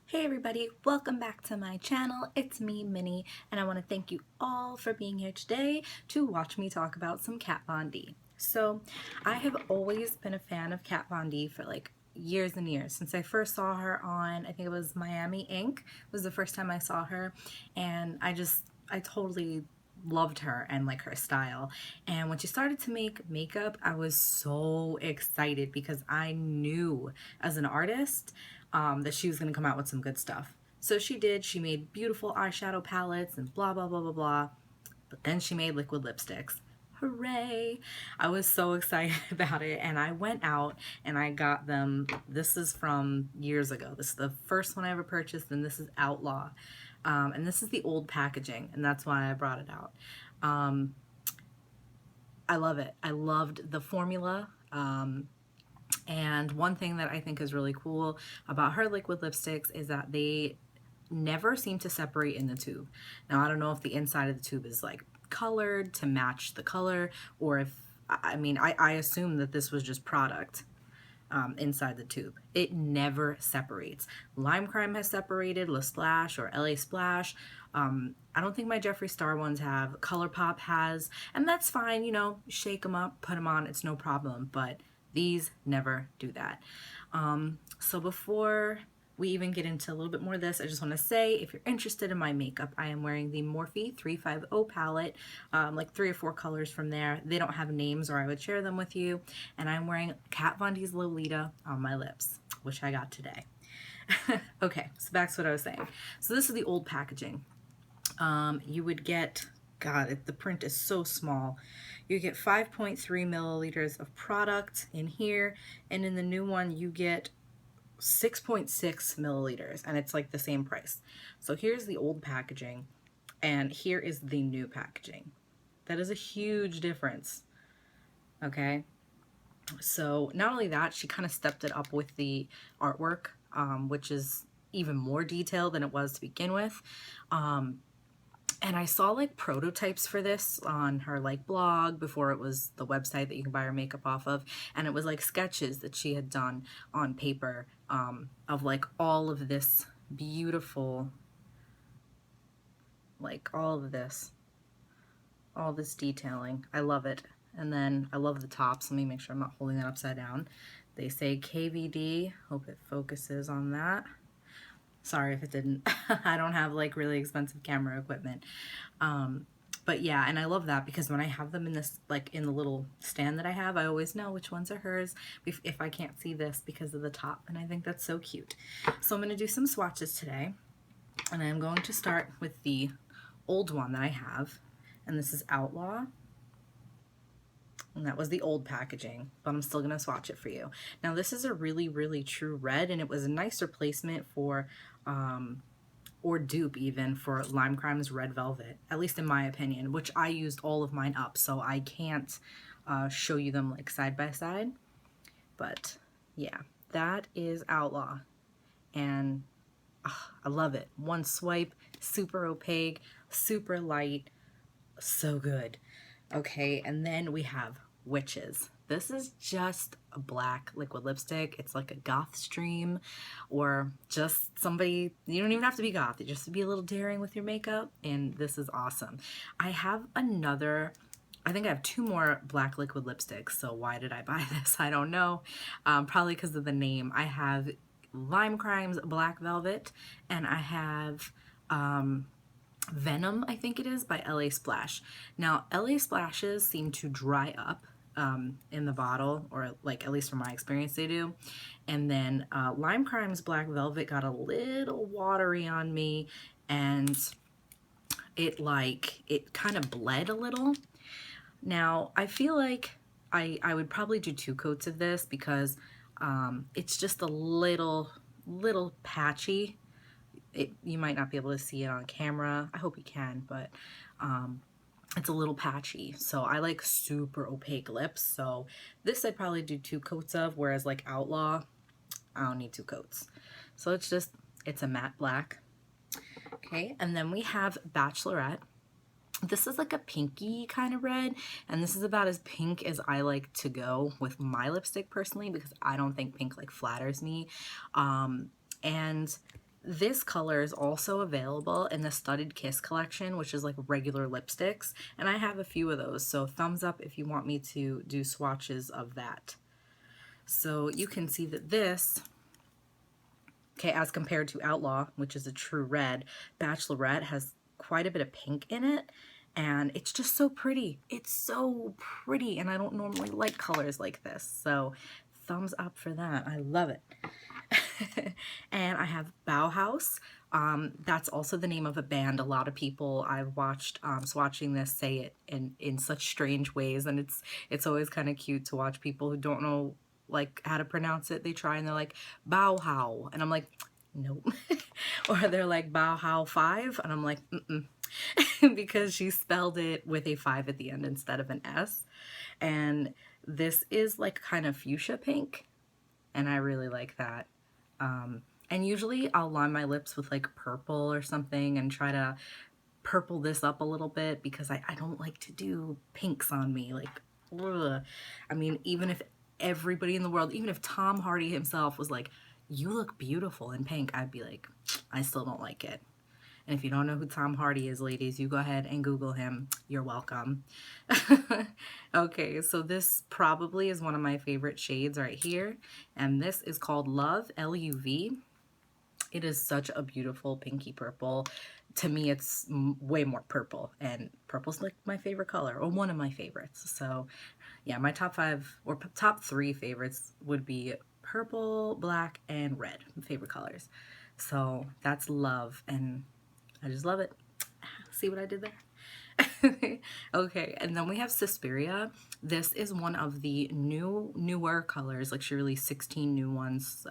Hey everybody, welcome back to my channel. It's me, Minnie, and I want to thank you all for being here today to watch me talk about some Kat Von D. So, I have always been a fan of Kat Von D for like years and years. Since I first saw her on, I think it was Miami Ink, was the first time I saw her, and I totally loved her and like her style. And when she started to make makeup, I was so excited because I knew as an artist that she was going to come out with some good stuff. So she did. She made beautiful eyeshadow palettes and blah blah blah blah blah. But then she made liquid lipsticks. Hooray! I was so excited about it, and I went out and I got them. This is from years ago. This is the first one I ever purchased, and this is Outlaw. And this is the old packaging, and that's why I brought it out. I love it. I loved the formula. And one thing that I think is really cool about her liquid lipsticks is that they never seem to separate in the tube. Now, I don't know if the inside of the tube is like colored to match the color, or if, I assume that this was just product inside the tube. It never separates. Lime Crime has separated, La Splash or LA Splash. I don't think my Jeffree Star ones have. ColourPop has, and that's fine, you know, shake them up, put them on, it's no problem, but these never do that. So before we even get into a little bit more of this, I just want to say, if you're interested in my makeup, I am wearing the Morphe 350 palette, like 3 or 4 colors from there. They don't have names or I would share them with you. And I'm wearing Kat Von D's Lolita on my lips, which I got today. Okay, so back to what I was saying. So this is the old packaging. You would get, God, the print is so small. You get 5.3 milliliters of product in here, and in the new one you get 6.6 milliliters, and it's like the same price. So here's the old packaging, and here is the new packaging. That is a huge difference. Okay, so not only that, she kind of stepped it up with the artwork, which is even more detailed than it was to begin with. And I saw like prototypes for this on her like blog before it was the website that you can buy her makeup off of, and it was like sketches that she had done on paper of like all of this beautiful, like all this detailing. I love it. And then I love the tops. Let me make sure I'm not holding that upside down. They say KVD. Hope it focuses on that. Sorry if it didn't. I don't have like really expensive camera equipment. But yeah, and I love that because when I have them in this, like in the little stand that I have, I always know which ones are hers if I can't see this because of the top. And I think that's so cute. So I'm going to do some swatches today. And I'm going to start with the old one that I have. And this is Outlaw. And that was the old packaging, but I'm still going to swatch it for you. Now, this is a really, really true red, and it was a nice replacement for, or dupe even, for Lime Crime's Red Velvet, at least in my opinion, which I used all of mine up, so I can't show you them like side by side. But yeah, that is Outlaw, and I love it. One swipe, super opaque, super light, so good. Okay, and then we have Witches. This is just a black liquid lipstick. It's like a goth stream, or just somebody, you don't even have to be goth, just to be a little daring with your makeup, and this is awesome. I have another, I think I have 2 more black liquid lipsticks, so why did I buy this? I don't know. Probably because of the name. I have Lime Crime's Black Velvet, and I have Venom, I think it is, by LA Splash. Now, LA Splashes seem to dry up in the bottle, or like at least from my experience they do. And then Lime Crime's Black Velvet got a little watery on me, and it kind of bled a little. Now, I feel like I would probably do 2 coats of this because it's just a little patchy. You might not be able to see it on camera. I hope you can, but it's a little patchy. So I like super opaque lips. So this I'd probably do 2 coats of, whereas like Outlaw, I don't need 2 coats. So it's a matte black. Okay, and then we have Bachelorette. This is like a pinky kind of red, and this is about as pink as I like to go with my lipstick personally, because I don't think pink like flatters me. And This color is also available in the Studded Kiss collection, which is like regular lipsticks, and I have a few of those, so thumbs up if you want me to do swatches of that. So you can see that this, okay, as compared to Outlaw, which is a true red, Bachelorette has quite a bit of pink in it, and it's just so pretty. It's so pretty, and I don't normally like colors like this, so thumbs up for that. I love it. And I have Bauhaus. That's also the name of a band. A lot of people I've watched swatching this say it in such strange ways, and it's always kind of cute to watch people who don't know like how to pronounce it. They try and they're like Bauhaus, and I'm like, nope. Or they're like Bauhaus 5, and I'm like, because she spelled it with a 5 at the end instead of an S. And this is like kind of fuchsia pink, and I really like that. And usually I'll line my lips with like purple or something and try to purple this up a little bit because I don't like to do pinks on me. Like, ugh. I mean, even if everybody in the world, even if Tom Hardy himself was like, you look beautiful in pink, I'd be like, I still don't like it. And if you don't know who Tom Hardy is, ladies, you go ahead and Google him. You're welcome. Okay, so this probably is one of my favorite shades right here. And this is called Love, L-U-V. It is such a beautiful pinky purple. To me, it's way more purple. And purple's like my favorite color, or one of my favorites. So yeah, my top 5 or top 3 favorites would be purple, black, and red favorite colors. So that's Love, and I just love it. See what I did there? Okay, and then we have Suspiria. This is one of the newer colors. Like she released 16 new ones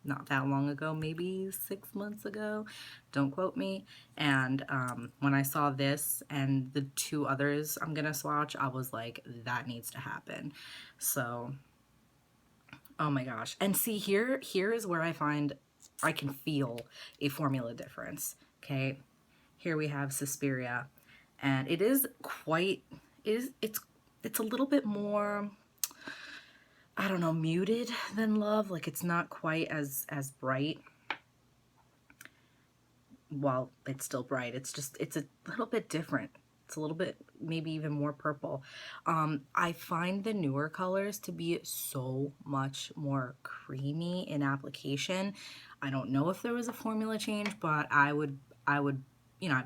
not that long ago, maybe 6 months ago. Don't quote me. And when I saw this and the 2 others I'm gonna swatch, I was like, that needs to happen. So, oh my gosh. And see, here is where I find I can feel a formula difference. Okay, here we have Suspiria, and it is quite, it's a little bit more, I don't know, muted than Love. Like it's not quite as bright. Well, it's still bright. It's just, it's a little bit different. It's a little bit, maybe even more purple. I find the newer colors to be so much more creamy in application. I don't know if there was a formula change, but I would, you know,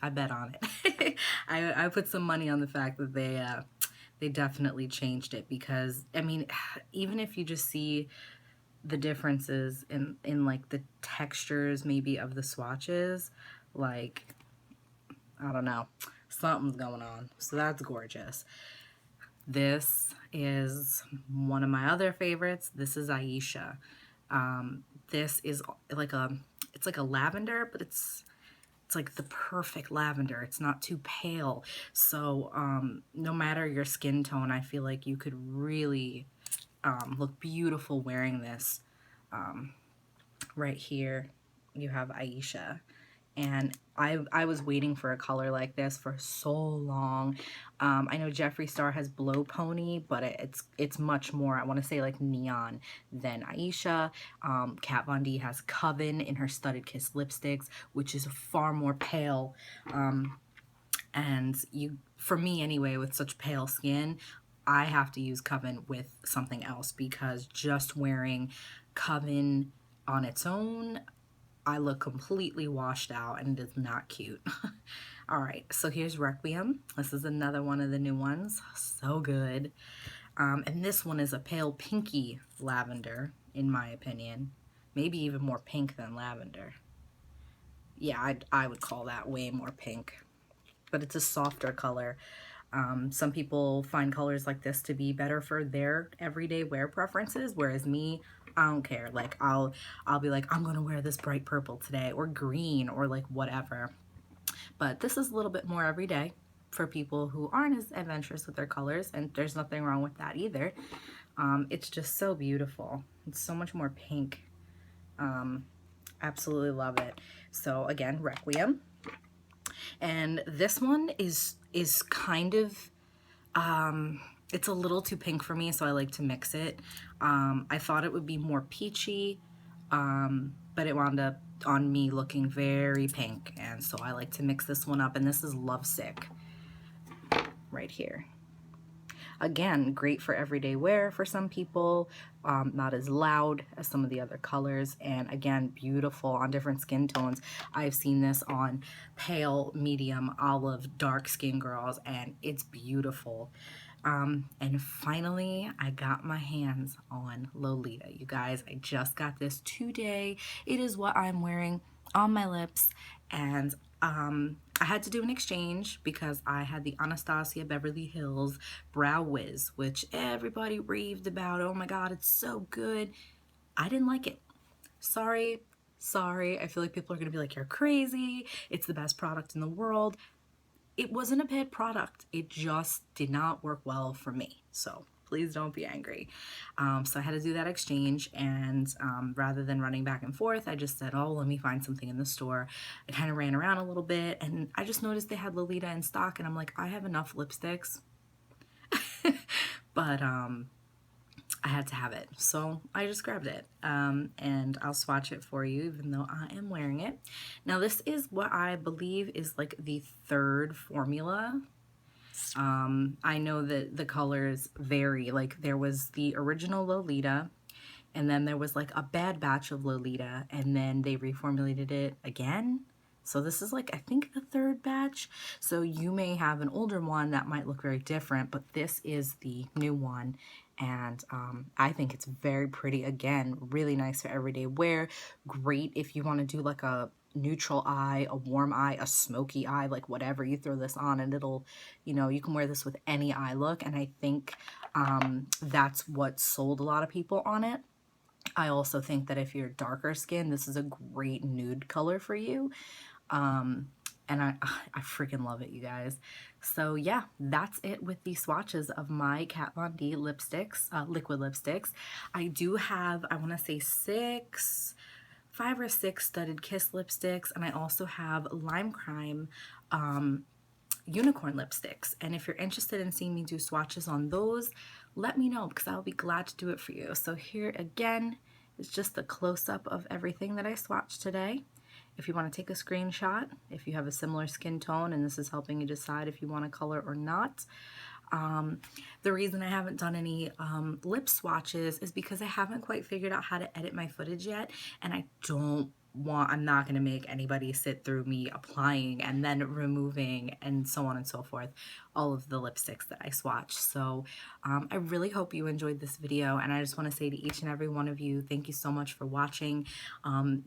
I bet on it. I put some money on the fact that they definitely changed it, because I mean, even if you just see the differences in like the textures maybe of the swatches, like, I don't know, something's going on. So that's gorgeous. This is one of my other favorites. This is Ayesha. This is like it's like a lavender, but it's like the perfect lavender. It's not too pale. So no matter your skin tone, I feel like you could really look beautiful wearing this. Right here, you have Ayesha. And I was waiting for a color like this for so long. I know Jeffree Star has Blow Pony, but it's much more, I want to say, like neon than Ayesha. Kat Von D has Coven in her Studded Kiss lipsticks, which is far more pale. And for me anyway, with such pale skin, I have to use Coven with something else, because just wearing Coven on its own, I look completely washed out, and it is not cute. All right, so here's Requiem. This is another one of the new ones. So good. And this one is a pale pinky lavender, in my opinion. Maybe even more pink than lavender. Yeah, I would call that way more pink. But it's a softer color. Some people find colors like this to be better for their everyday wear preferences, whereas me, I don't care. Like I'll be like, I'm gonna wear this bright purple today, or green, or like whatever. But this is a little bit more everyday for people who aren't as adventurous with their colors, and there's nothing wrong with that either. It's just so beautiful. It's so much more pink. Absolutely love it. So again, Requiem. And this one is kind of, it's a little too pink for me, so I like to mix it. I thought it would be more peachy, but it wound up on me looking very pink, and so I like to mix this one up, and this is Lovesick right here. Again, great for everyday wear for some people, not as loud as some of the other colors, and again, beautiful on different skin tones. I've seen this on pale, medium, olive, dark skin girls, and it's beautiful. And finally, I got my hands on Lolita. You guys, I just got this today. It is what I'm wearing on my lips, and I had to do an exchange because I had the Anastasia Beverly Hills Brow Wiz, which everybody raved about. Oh my god, it's so good. I didn't like it. Sorry. I feel like people are gonna be like, you're crazy, it's the best product in the world. It wasn't a bad product, it just did not work well for me, so please don't be angry. So I had to do that exchange, and rather than running back and forth, I just said, oh, let me find something in the store. I kind of ran around a little bit, and I just noticed they had Lolita in stock, and I'm like, I have enough lipsticks. But I had to have it, so I just grabbed it, and I'll swatch it for you even though I am wearing it. Now this is what I believe is like the third formula. I know that the colors vary. Like there was the original Lolita, and then there was like a bad batch of Lolita, and then they reformulated it again. So this is like, I think, the third batch. So you may have an older one that might look very different, but this is the new one. And I think it's very pretty. Again, really nice for everyday wear. Great if you want to do like a neutral eye, a warm eye, a smoky eye, like whatever. You throw this on and it'll, you know, you can wear this with any eye look. And I think that's what sold a lot of people on it. I also think that if you're darker skin, this is a great nude color for you. And I freaking love it, you guys. So yeah, that's it with the swatches of my Kat Von D lipsticks, liquid lipsticks. I do have, I want to say 5 or 6 Studded Kiss lipsticks, and I also have Lime Crime unicorn lipsticks. And if you're interested in seeing me do swatches on those, let me know because I'll be glad to do it for you. So here again is just a close-up of everything that I swatched today. If you want to take a screenshot, if you have a similar skin tone and this is helping you decide if you want a color or not. The reason I haven't done any lip swatches is because I haven't quite figured out how to edit my footage yet, and I'm not going to make anybody sit through me applying and then removing and so on and so forth all of the lipsticks that I swatch. So I really hope you enjoyed this video, and I just want to say to each and every one of you, thank you so much for watching.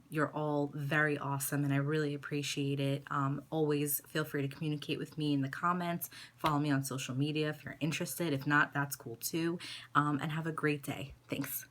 You're all very awesome, and I really appreciate it. Always feel free to communicate with me in the comments. Follow me on social media if you're interested. If not, that's cool too. And have a great day. Thanks.